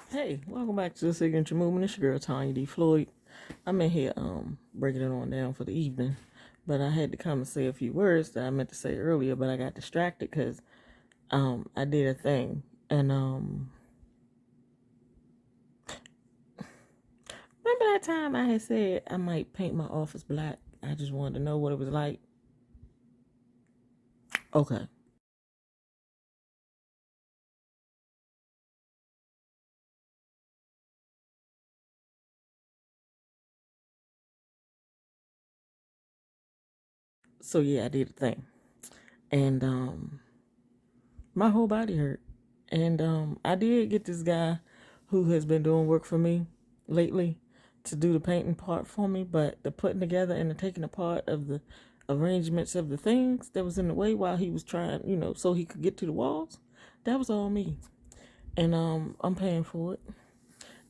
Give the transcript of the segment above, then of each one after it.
Hey, welcome back to the Signature Movement. It's your girl Tanya D. Floyd. I'm in here breaking it on down for the evening, but I had to come and say a few words that I meant to say earlier, but I got distracted because I did a thing, and remember that time I had said I might paint my office black. I just wanted to know what it was like. Okay. So yeah, I did a thing, and my whole body hurt, and I did get this guy who has been doing work for me lately to do the painting part for me, but the putting together and the taking apart of the arrangements of the things that was in the way while he was trying, so he could get to the walls, that was all me. And I'm paying for it.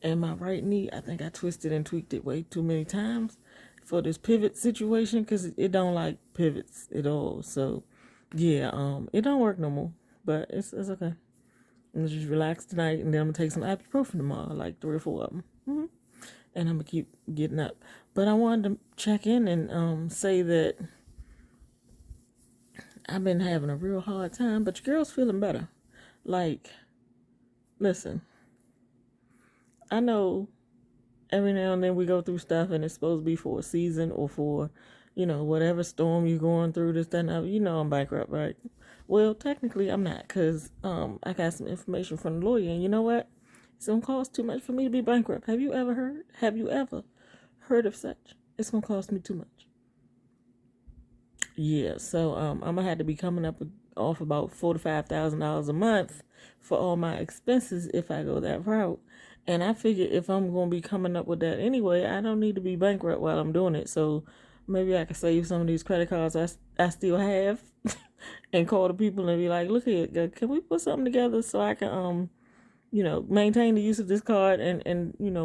And my right knee, I think I twisted and tweaked it way too many times for this pivot situation because it don't like pivots at all. So yeah, it don't work no more, but it's okay. I'm gonna just relax tonight, and then I'm gonna take some ibuprofen tomorrow, like 3 or 4 of them, and I'm gonna keep getting up. But I wanted to check in and say that I've been having a real hard time, but your girl's feeling better. Like, listen, I know every now and then we go through stuff, and it's supposed to be for a season or for, whatever storm you're going through, this, that, and that. I'm bankrupt, right? Well, technically, I'm not, because I got some information from the lawyer, and you know what? It's going to cost too much for me to be bankrupt. Have you ever heard? Have you ever heard of such? It's going to cost me too much. Yeah, so I'm going to have to be coming up off about $4,000 to $5,000 a month for all my expenses if I go that route. And I figure if I'm going to be coming up with that anyway, I don't need to be bankrupt while I'm doing it. So maybe I could save some of these credit cards I still have and call the people and be like, look here, can we put something together so I can, maintain the use of this card and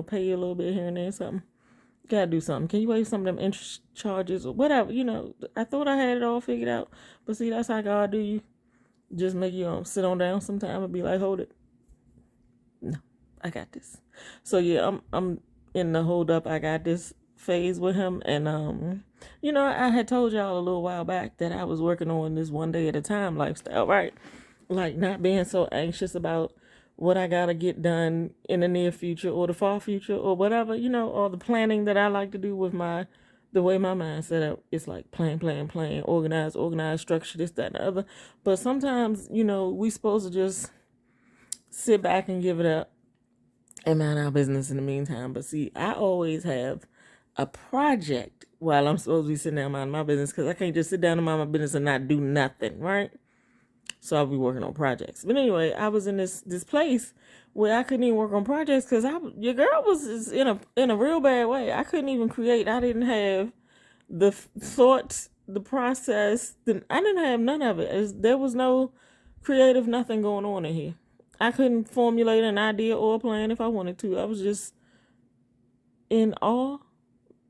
pay you a little bit here and there, something. Gotta do something. Can you waive some of them interest charges or whatever? I thought I had it all figured out. But see, that's how God do you. Just make you sit on down sometime and be like, hold it. No, I got this. So yeah, I'm in the hold up. I got this phase with him, and I had told y'all a little while back that I was working on this one day at a time lifestyle, right? Like not being so anxious about what I gotta get done in the near future or the far future or whatever, or the planning that I like to do with the way my mind's set up. It's like plan, organize, structure, this, that, and the other. But sometimes, we supposed to just sit back and give it up and mind our business in the meantime. But see, I always have a project while I'm supposed to be sitting down minding my business because I can't just sit down and mind my business and not do nothing, right? So I'll be working on projects. But anyway, I was in this place where I couldn't even work on projects because your girl was in a real bad way. I couldn't even create. I didn't have the thoughts, the process. I didn't have none of it. There was no creative nothing going on in here. I couldn't formulate an idea or a plan if I wanted to. I was just in awe,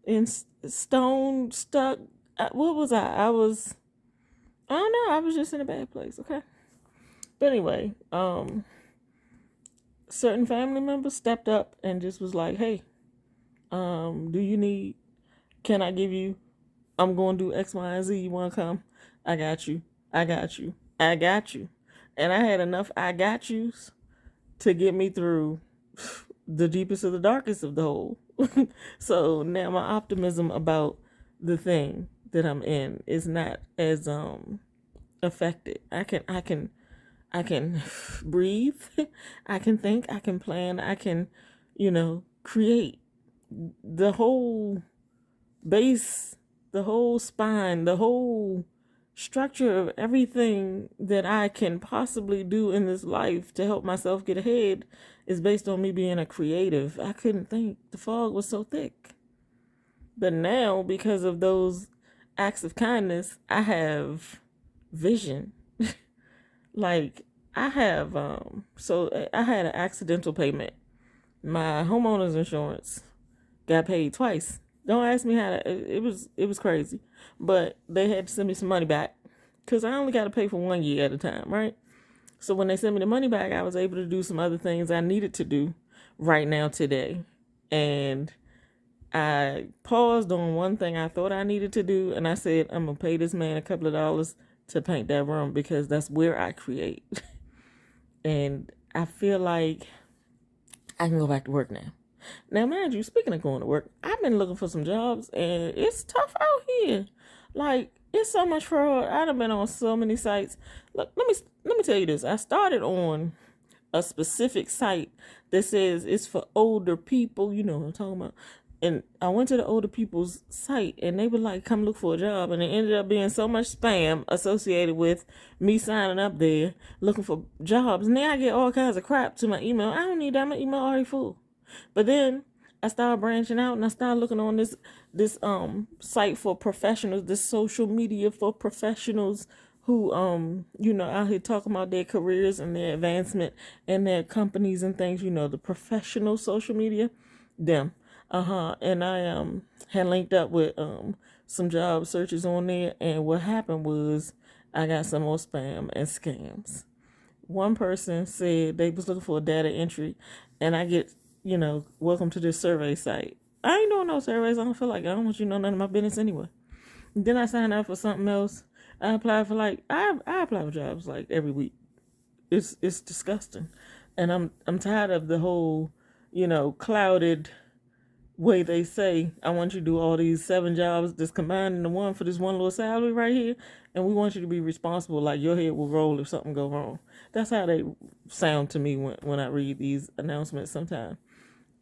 in stone, stuck. What was I? I don't know. I was just in a bad place. Okay. But anyway, certain family members stepped up and just was like, "Hey, do you need? Can I give you? I'm going to do X, Y, and Z. You want to come? I got you. I got you. I got you." And I had enough "I got yous" to get me through the deepest of the darkest of the hole. So now my optimism about the thing that I'm in is not as affected. I can breathe. I can think. I can plan. I can, create the whole base, the whole spine, the whole structure of everything that I can possibly do in this life to help myself get ahead is based on me being a creative. I couldn't think. The fog was so thick. But now, because of those acts of kindness, I have vision. Like I have so I had an accidental payment. My homeowner's insurance got paid twice. Don't ask me how it was crazy. But they had to send me some money back cuz I only got to pay for 1 year at a time, right? So when they sent me the money back, I was able to do some other things I needed to do right now today. And I paused on one thing I thought I needed to do, and I said, I'm going to pay this man a couple of dollars to paint that room because that's where I create. And I feel like I can go back to work now. Now, mind you, speaking of going to work, I've been looking for some jobs, and it's tough out here. Like, it's so much fraud. I've been on so many sites. Look, let me tell you this. I started on a specific site that says it's for older people. You know what I'm talking about. And I went to the older people's site, and they were like, come look for a job. And it ended up being so much spam associated with me signing up there looking for jobs. And then I get all kinds of crap to my email. I don't need that. My email already full. But then I started branching out, and I started looking on this site for professionals, this social media for professionals who out here talking about their careers and their advancement and their companies and things, the professional social media, them. And I had linked up with some job searches on there, and what happened was I got some more spam and scams. One person said they was looking for a data entry, and I get, welcome to this survey site. I ain't doing no surveys. I don't feel like it. I don't want you to know none of my business anyway. Then I signed up for something else. I applied for I apply for jobs like every week. It's disgusting, and I'm tired of the whole, clouded way they say, I want you to do all these 7 jobs that's combined into one for this one little salary right here, and we want you to be responsible, like your head will roll if something go wrong. That's how they sound to me when I read these announcements sometimes.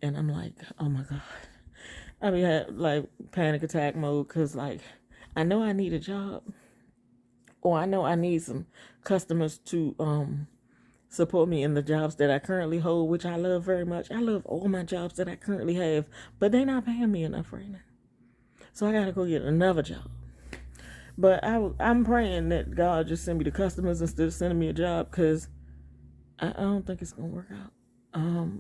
And I'm like, oh my God. I mean, I had like panic attack mode because I know I need a job, or I know I need some customers to support me in the jobs that I currently hold, which I love very much. I love all my jobs that I currently have, but they're not paying me enough right now. So I got to go get another job. But I'm praying that God just send me the customers instead of sending me a job, because I don't think it's going to work out.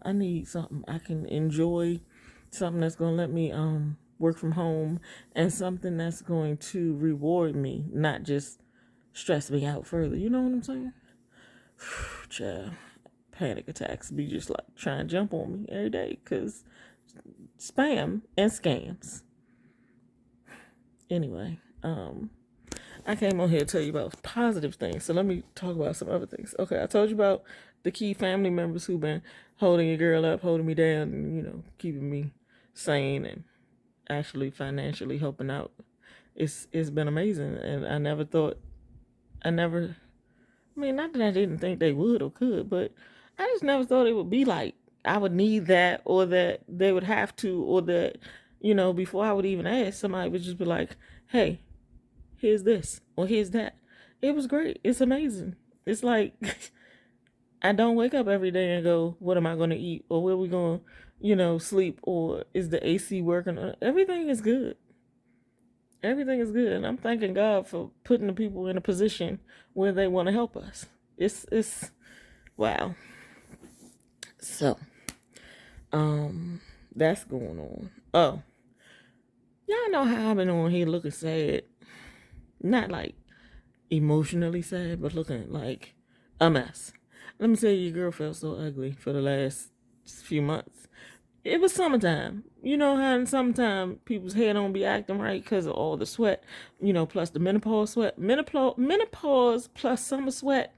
I need something I can enjoy, something that's going to let me work from home, and something that's going to reward me, not just stress me out further. You know what I'm saying? Child, panic attacks be just like trying to jump on me every day because spam and scams. Anyway, I came on here to tell you about positive things, so let me talk about some other things. Okay, I told you about the key family members who've been holding your girl up, holding me down, and keeping me sane and actually financially helping out. It's been amazing, and I mean, not that I didn't think they would or could, but I just never thought it would be like I would need that, or that they would have to, or that, before I would even ask, somebody would just be like, hey, here's this, or here's that. It was great. It's amazing. It's like, I don't wake up every day and go, what am I going to eat? Or where we going to, sleep? Or is the AC working? Everything is good. Everything is good, and I'm thanking God for putting the people in a position where they want to help us. It's wow. So, that's going on. Oh, y'all know how I've been on here looking sad, not like emotionally sad, but looking like a mess. Let me tell you, your girl felt so ugly for the last few months. It was summertime. You know how in summertime people's hair don't be acting right because of all the sweat, plus the menopause sweat. Menopause plus summer sweat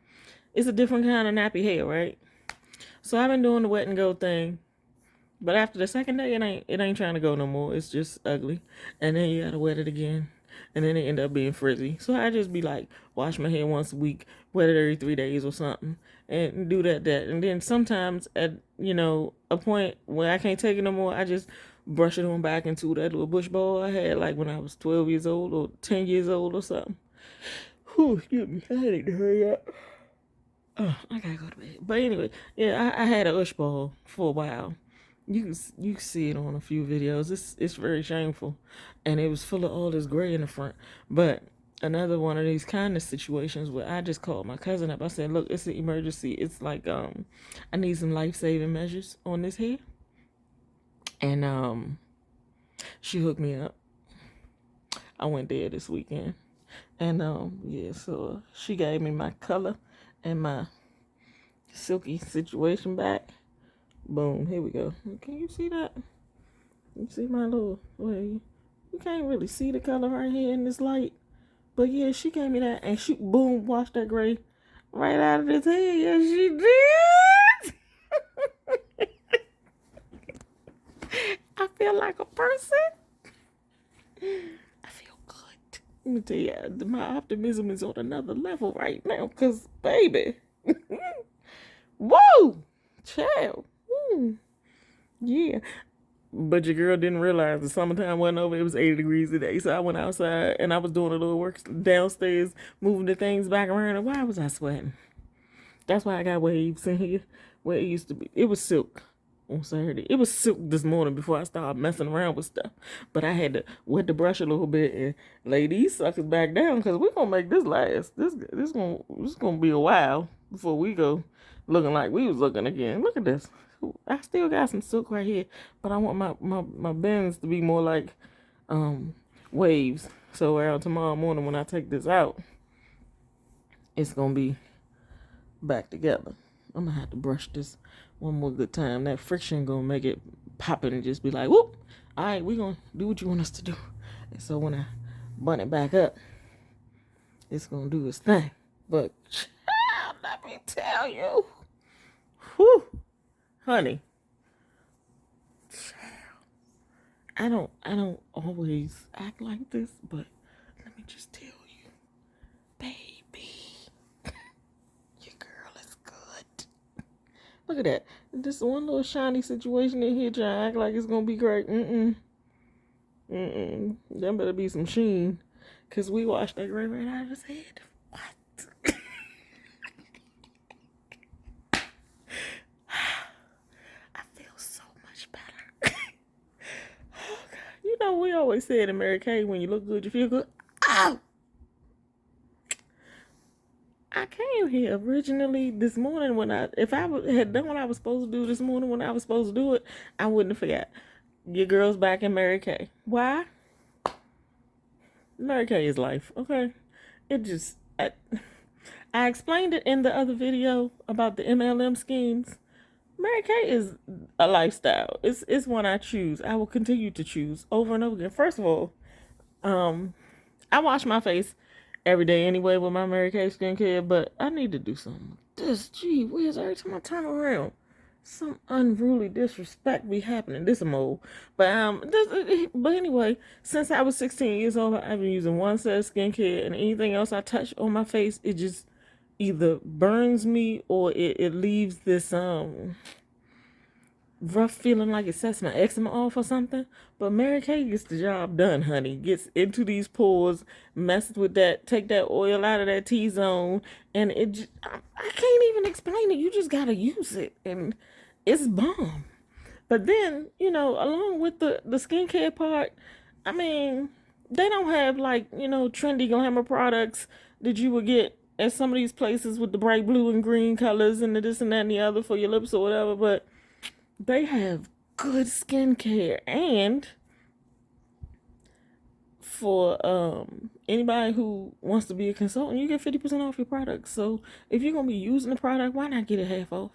is a different kind of nappy hair, right? So I've been doing the wet and go thing. But after the second day, it ain't trying to go no more. It's just ugly. And then you gotta wet it again. And then it end up being frizzy. So I just be like, wash my hair once a week, wet it every 3 days or something, and do that. And then sometimes at, a point where I can't take it no more, I just brush it on back into that little bush ball I had like when I was 12 years old or 10 years old or something. Whew, excuse me. I need to hurry up. Oh, I gotta go to bed. But anyway, yeah, I had a bush ball for a while. You can see it on a few videos. It's very shameful, and it was full of all this gray in the front. But another one of these kind of situations where I just called my cousin up. I said, "Look, it's an emergency. It's like I need some life-saving measures on this hair," and she hooked me up. I went there this weekend, and so she gave me my color and my silky situation back. Boom. Here we go. Can you see that? You see my little, well, you can't really see the color right here in this light. But yeah, she gave me that, and she, boom, washed that gray right out of this head. Yes, she did. I feel like a person. I feel good. Let me tell you, my optimism is on another level right now. Cause baby, whoa, child, yeah. But your girl didn't realize the summertime wasn't over. It was 80 degrees today. So I went outside and I was doing a little work downstairs, moving the things back around. And why was I sweating? That's why I got waves in here where it used to be. It was silk on Saturday. It was silk this morning before I started messing around with stuff. But I had to wet the brush a little bit and lay these suckers back down because we're going to make this last. This gonna be a while before we go looking like we was looking again. Look at this. I still got some silk right here, but I want my bends to be more like waves. So around tomorrow morning when I take this out, it's going to be back together. I'm gonna have to brush this one more good time. That friction gonna make it pop it and just be like, whoop. All right, we gonna do what you want us to do. And so when I bun it back up, it's gonna do its thing. But child, let me tell you, whew, honey, child, I don't always act like this, but let me just tell you, baby. Look at that. Just one little shiny situation in here trying to act like it's going to be great. There better be some sheen. Because we washed that gray right out of his head. What? I feel so much better. Oh, God. You know, we always said in Mary Kay, when you look good, you feel good. Ow! I came here originally this morning if I had done what I was supposed to do this morning when I was supposed to do it, I wouldn't have forgot. Your girl's back in Mary Kay. Why? Mary Kay is life, okay? It just, I explained it in the other video about the MLM schemes. Mary Kay is a lifestyle. It's one I choose. I will continue to choose over and over again. First of all, I wash my face every day anyway with my Mary Kay skincare, but I need to do something with this. Gee whiz, every time I turn around, some unruly disrespect be happening. This a mole. But but anyway, since I was 16 years old, I've been using one set of skincare, and anything else I touch on my face, it just either burns me or it leaves this rough feeling like it sets my eczema off or something. But Mary Kay gets the job done, honey. Gets into these pores, messes with that, take that oil out of that T-zone, and I can't even explain it. You just gotta use it, and it's bomb. But then, along with the skincare part, I mean, they don't have like, trendy glamour products that you would get at some of these places with the bright blue and green colors and the this and that and the other for your lips or whatever, but they have good skincare. And for anybody who wants to be a consultant, you get 50% off your product. So if you're going to be using the product, why not get it half off?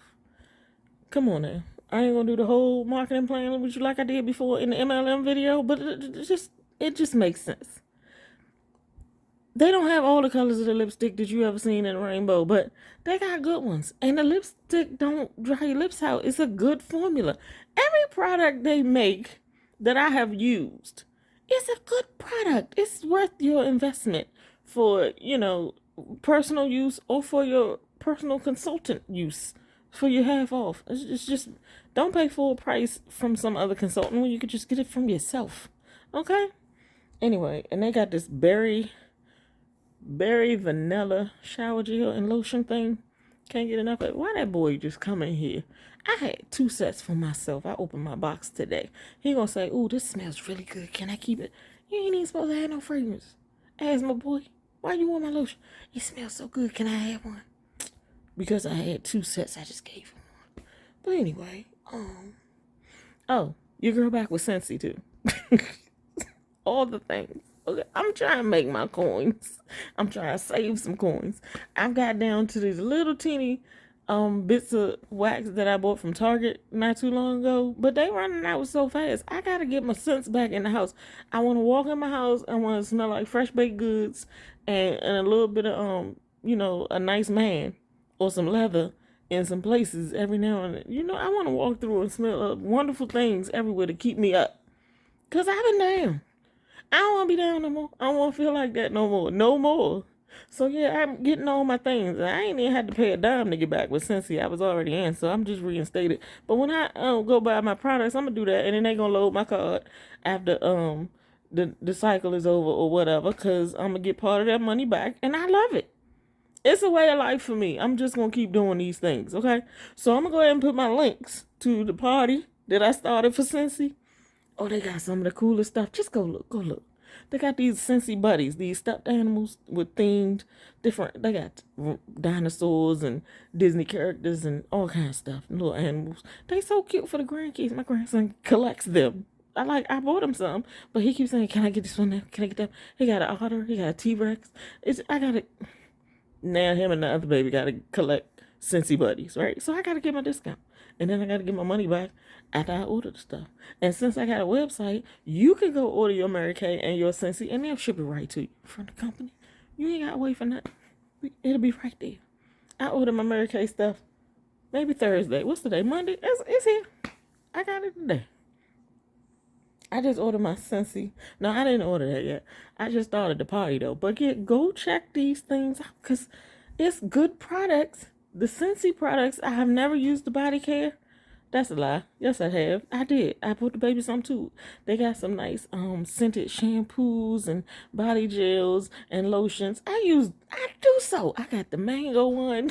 Come on now. I ain't going to do the whole marketing plan with you like I did before in the MLM video, but it just makes sense. They don't have all the colors of the lipstick that you ever seen in a rainbow, but they got good ones. And the lipstick don't dry your lips out. It's a good formula. Every product they make that I have used is a good product. It's worth your investment for, personal use or for your personal consultant use for your half off. It's just, don't pay full price from some other consultant when you could just get it from yourself. Okay? Anyway, and they got this berry vanilla shower gel and lotion thing. Can't get enough of it. Why that boy just come in here? I had 2 sets for myself. I opened my box today. He gonna say, "Ooh, this smells really good. Can I keep it?" You ain't even supposed to have no fragrance. Ask my boy, "Why you want my lotion?" "It smells so good. Can I have one?" Because I had 2 sets, I just gave him one. But anyway, oh, your girl back with Scentsy too. All the things. Okay, I'm trying to make my coins. I'm trying to save some coins. I've got down to these little teeny bits of wax that I bought from Target not too long ago, but they running out so fast. I gotta get my scents back in the house. I want to walk in my house. I want to smell like fresh baked goods and a little bit of a nice man or some leather in some places every now and then. I want to walk through and smell wonderful things everywhere to keep me up. Cause I've been down. I don't want to be down no more. I don't want to feel like that no more. No more. So yeah, I'm getting all my things. I ain't even had to pay a dime to get back with Scentsy. I was already in, so I'm just reinstated. But when I go buy my products, I'm gonna do that, and then they gonna load my card after the cycle is over or whatever, cause I'm gonna get part of that money back, and I love it. It's a way of life for me. I'm just gonna keep doing these things, okay? So I'm gonna go ahead and put my links to the party that I started for Scentsy. Oh, they got some of the coolest stuff. Just go look, go look. They got these Scentsy buddies, these stuffed animals with themed different. They got dinosaurs and Disney characters and all kinds of stuff. Little animals. They so cute for the grandkids. My grandson collects them. I bought him some, but he keeps saying, "Can I get this one now? Can I get that?" He got an otter. He got a T-Rex. I got it. Now him and the other baby got to collect Scentsy buddies, right? So I got to get my discount. And then I got to get my money back after I order the stuff. And since I got a website, you can go order your Mary Kay and your Scentsy, and they'll ship it right to you from the company. You ain't got to wait for nothing. It'll be right there. I ordered my Mary Kay stuff maybe Thursday. What's today? Monday? It's here. I got it today. I just ordered my Scentsy. No, I didn't order that yet. I just started the party, though. But go check these things out, because it's good products. The Scentsy products, I have never used the body care. That's a lie. Yes, I have. I did. I put the baby some too. They got some nice scented shampoos and body gels and lotions. I do so. I got the mango one.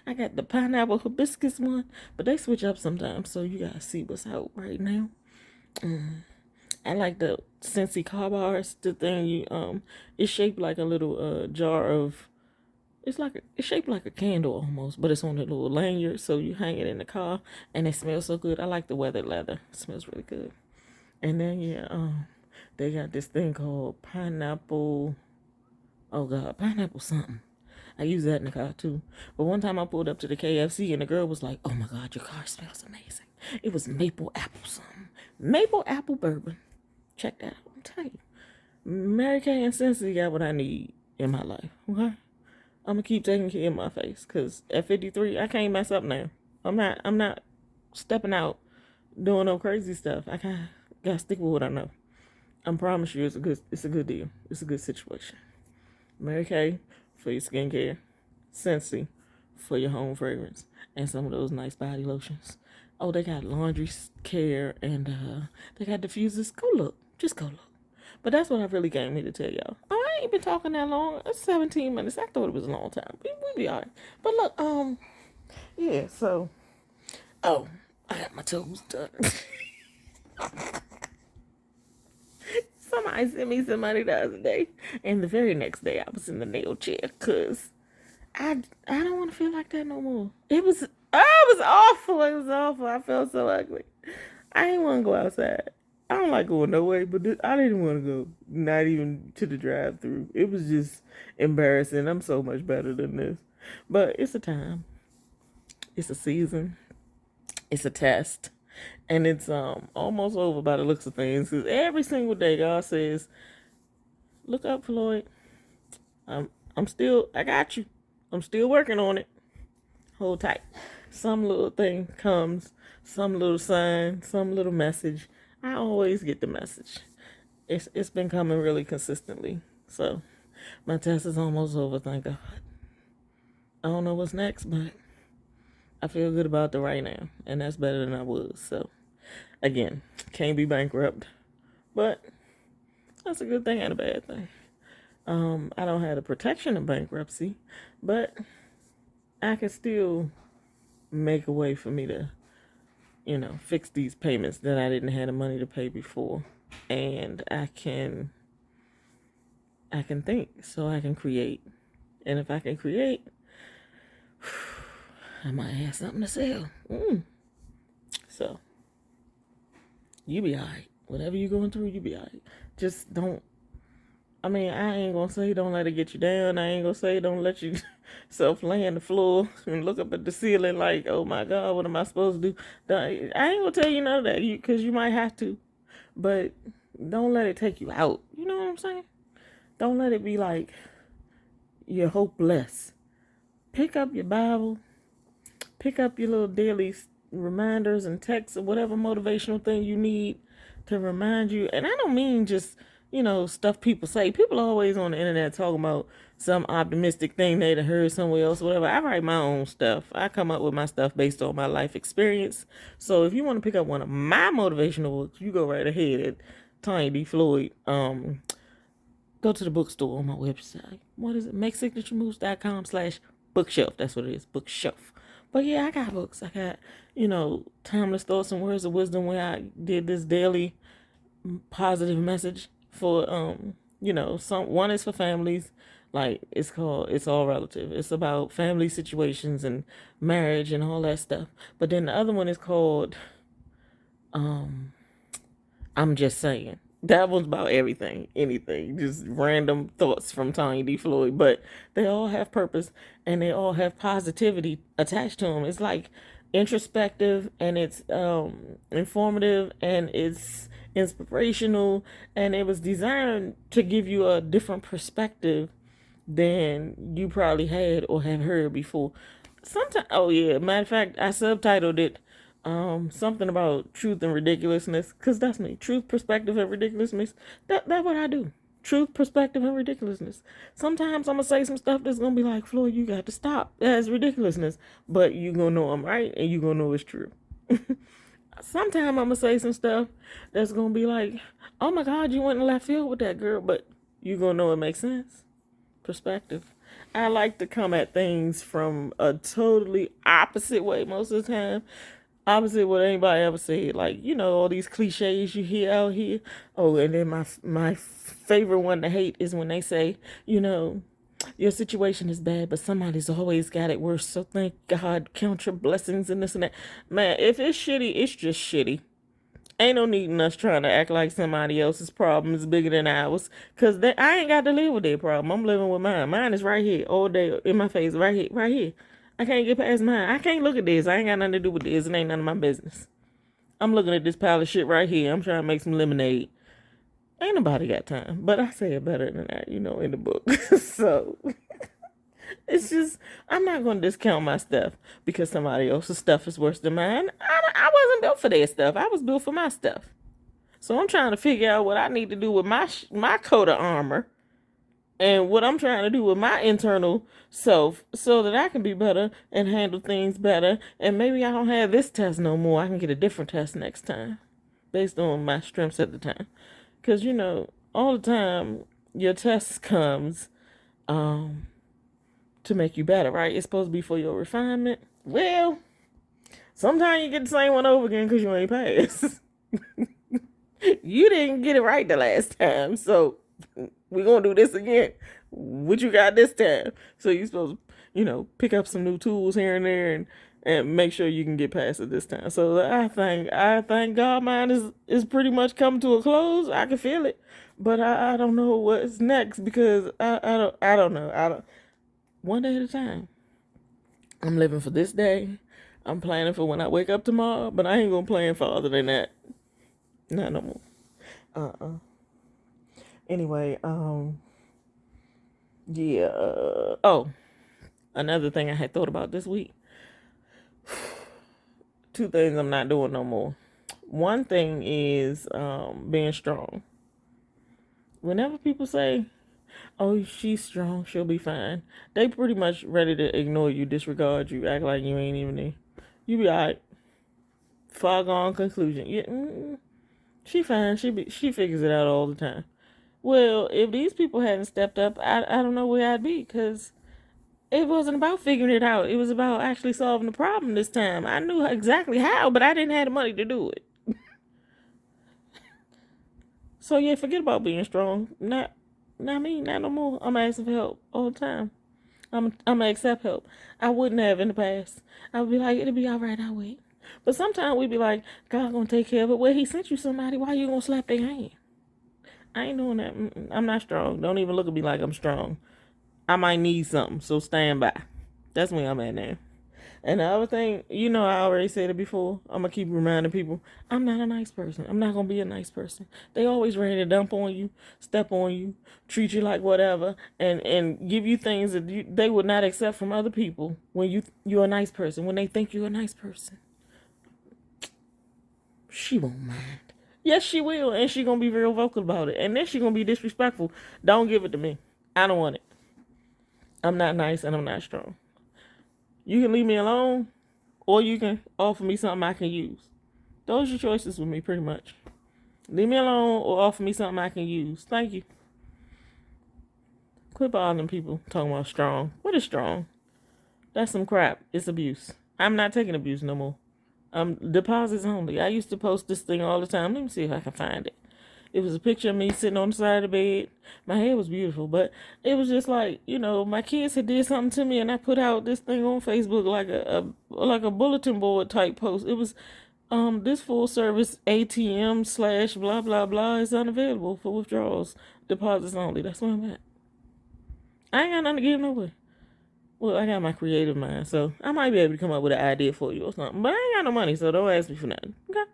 I got the pineapple hibiscus one. But they switch up sometimes, so you gotta see what's out right now. I like the Scentsy car bars. The thing it's shaped like a little jar of. It's shaped like a candle almost, but it's on a little lanyard, so you hang it in the car, and it smells so good. I like the weathered leather. It smells really good. And then they got this thing called pineapple. Oh God, pineapple something. I use that in the car too. But one time I pulled up to the KFC and the girl was like, "Oh my God, your car smells amazing." It was maple apple something. Maple apple bourbon. Check that out. I'm telling you. Mary Kay and Scentsy got what I need in my life. Okay? I'm gonna keep taking care of my face, cause at 53 I can't mess up now. I'm not stepping out doing no crazy stuff. I gotta stick with what I know. I promise you it's a good deal. It's a good situation. Mary Kay for your skincare, Scentsy for your home fragrance, and some of those nice body lotions. Oh, they got laundry care and they got diffusers. Go look. Just go look. But that's what I really came here to tell y'all. Oh, I ain't been talking that long. It's 17 minutes. I thought it was a long time. We be all right. But look, yeah, so, I got my toes done. Somebody sent me some money the other day. And the very next day, I was in the nail chair because I don't want to feel like that no more. It was awful. It was awful. I felt so ugly. I didn't want to go outside. I don't like going nowhere, but I didn't want to go, not even to the drive-thru. It was just embarrassing. I'm so much better than this. But it's a time. It's a season. It's a test. And it's almost over by the looks of things. Because every single day, God says, "Look up, Floyd. I got you. I'm still working on it. Hold tight." Some little thing comes, some little sign, some little message. I always get the message. It's been coming really consistently. So my test is almost over, thank God. I don't know what's next, but I feel good about the right now. And that's better than I was. So again, can't be bankrupt. But that's a good thing and a bad thing. I don't have the protection of bankruptcy, but I can still make a way for me to fix these payments that I didn't have the money to pay before. And I can think, so I can create. And if I can create, I might have something to sell. So, you be alright. Whatever you're going through, you be alright. Just don't I mean, I ain't gonna say don't let it get you down. I ain't gonna say don't let you self lay on the floor and look up at the ceiling like, oh my God, what am I supposed to do? I ain't gonna tell you none of that, because you might have to, but don't let it take you out. You know what I'm saying? Don't let it be like you're hopeless. Pick up your Bible, pick up your little daily reminders and texts or whatever motivational thing you need to remind you. And I don't mean just, stuff people say. People are always on the internet talking about some optimistic thing they'd heard somewhere else, whatever. I write my own stuff. I come up with my stuff based on my life experience. So if you want to pick up one of my motivational books, you go right ahead at Tiny D. Floyd. Go to the bookstore on my website. What is it? MakeSignatureMoves.com/bookshelf. That's what it is, bookshelf. But yeah, I got books. I got, Timeless Thoughts and Words of Wisdom, where I did this daily positive message for, one is for families. Like, it's called It's All Relative. It's about family situations and marriage and all that stuff. But then the other one is called I'm Just Saying. That one's about everything, anything, just random thoughts from Tiny D. Floyd. But they all have purpose and they all have positivity attached to them. It's like introspective, and it's informative, and it's inspirational, and it was designed to give you a different perspective than you probably had or have heard before. Sometimes, oh yeah, matter of fact, I subtitled it something about truth and ridiculousness, because that's me. Truth, perspective, and ridiculousness. That's what I do. Truth, perspective, and ridiculousness. Sometimes I'm gonna say some stuff that's gonna be like, Floyd, you got to stop. That's ridiculousness. But you gonna know I'm right, and you gonna know it's true. Sometimes I'm gonna say some stuff that's gonna be like, oh my God, you went in left field with that girl, but you gonna know it makes sense. Perspective. I like to come at things from a totally opposite way most of the time. Opposite what anybody ever said. Like, all these cliches you hear out here. Oh, and then my favorite one to hate is when they say, your situation is bad, but somebody's always got it worse. So thank God, count your blessings and this and that. Man, if it's shitty, it's just shitty. Ain't no need in us trying to act like somebody else's problem is bigger than ours. Because I ain't got to live with their problem. I'm living with mine. Mine is right here, all day, in my face, right here, right here. I can't get past mine. I can't look at this. I ain't got nothing to do with this. It ain't none of my business. I'm looking at this pile of shit right here. I'm trying to make some lemonade. Ain't nobody got time. But I say it better than that, in the book. So it's just, I'm not going to discount my stuff because somebody else's stuff is worse than mine. I wasn't built for their stuff. I was built for my stuff. So I'm trying to figure out what I need to do with my coat of armor and what I'm trying to do with my internal self so that I can be better and handle things better. And maybe I don't have this test no more. I can get a different test next time based on my strengths at the time. Because, all the time your test comes to make you better, right? It's supposed to be for your refinement. Well, sometimes you get the same one over again because you ain't passed. You didn't get it right the last time, so we're going to do this again. What you got this time? So you're supposed to, pick up some new tools here and there and make sure you can get past it this time. So I think God mine is pretty much coming to a close. I can feel it, but I don't know what's next because I don't know. One day at a time. I'm living for this day. I'm planning for when I wake up tomorrow, but I ain't gonna plan for other than that. Not no more. Anyway, yeah. Oh, another thing I had thought about this week. Two things I'm not doing no more. One thing is being strong. Whenever people say, oh, she's strong, she'll be fine, they pretty much ready to ignore you, disregard you, act like you ain't even there. You be alright. Foregone conclusion. Yeah, she fine. She figures it out all the time. Well, if these people hadn't stepped up, I don't know where I'd be, because it wasn't about figuring it out. It was about actually solving the problem this time. I knew exactly how, but I didn't have the money to do it. So yeah, forget about being strong. Not me, not no more. I'm asking for help all the time. I'm gonna accept help. I wouldn't have in the past. I would be like, it'll be all right, I'll wait. But sometimes we be like, God gonna take care of it. Well, he sent you somebody. Why you gonna slap their hand? I ain't doing that. I'm not strong. Don't even look at me like I'm strong. I might need something, so stand by. That's where I'm at now. And the other thing, I already said it before. I'm gonna keep reminding people, I'm not a nice person. I'm not gonna be a nice person. They always ready to dump on you, step on you, treat you like whatever, and give you things that they would not accept from other people when you're a nice person. When they think you're a nice person, she won't mind. Yes, she will, and she gonna be real vocal about it. And then she gonna be disrespectful. Don't give it to me. I don't want it. I'm not nice and I'm not strong. You can leave me alone, or you can offer me something I can use. Those are your choices with me, pretty much. Leave me alone or offer me something I can use. Thank you. Quit bothering people talking about strong. What is strong? That's some crap. It's abuse. I'm not taking abuse no more. Deposits only. I used to post this thing all the time. Let me see if I can find it. It was a picture of me sitting on the side of the bed. My hair was beautiful, but it was just like, my kids had did something to me, and I put out this thing on Facebook like a bulletin board type post. It was, this full service ATM / blah blah blah is unavailable for withdrawals. Deposits only. That's where I'm at. I ain't got nothing to give nobody. Well, I got my creative mind, so I might be able to come up with an idea for you or something. But I ain't got no money, so don't ask me for nothing. Okay?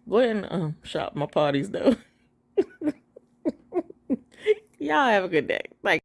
Go ahead and shop my parties, though. Y'all have a good day. Bye.